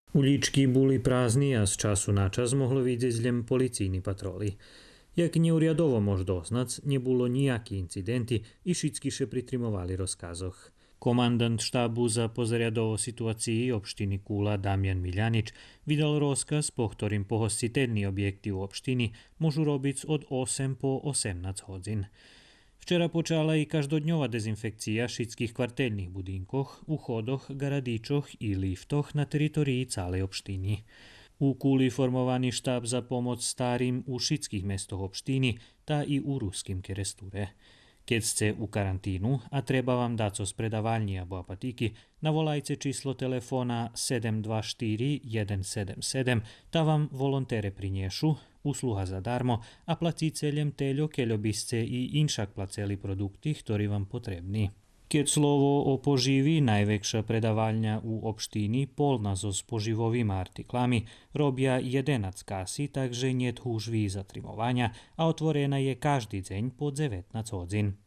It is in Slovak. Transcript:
Uličky boli prázdni a z času na čas mohlo vidieť len policijní patroli. Jak neurjadovo može doznac, nie było nijaki incidenti i všetky še pritrimovali rozkazoh. Komandant štábu za pozariadovo situaciji opštini Kula Damjan Miljanić vidal rozkaz po ktorým pohostiteľní objekti u opštini môžu robiť od 8 po 18 hodin. Včera počala i každodňová dezinfekcia všetkých kvartelných budinkoch, uchodoch, garadičoch i liftoch na teritorii celej opštiny. U Kuli formovaný štáb za pomoc starým u všetkých mestoch opštiny, tá i u ruskim keresture. Keď ste u karantínu a treba vám daco z predavalní abo apatiky, navolajte číslo telefóna 724 177, tá vám volontere priniešu, usluha zadarmo a placíte len teľo, keľo by ste i inšak placeli produkty, ktorí vám potrební. Keď slovo o poživi, najväčšia predavalňa u opštiny polna so spoživovými artiklami, robia 11 kasy, takže niet húžví zatrimovania a otvorená je každý deň po 19 hodín.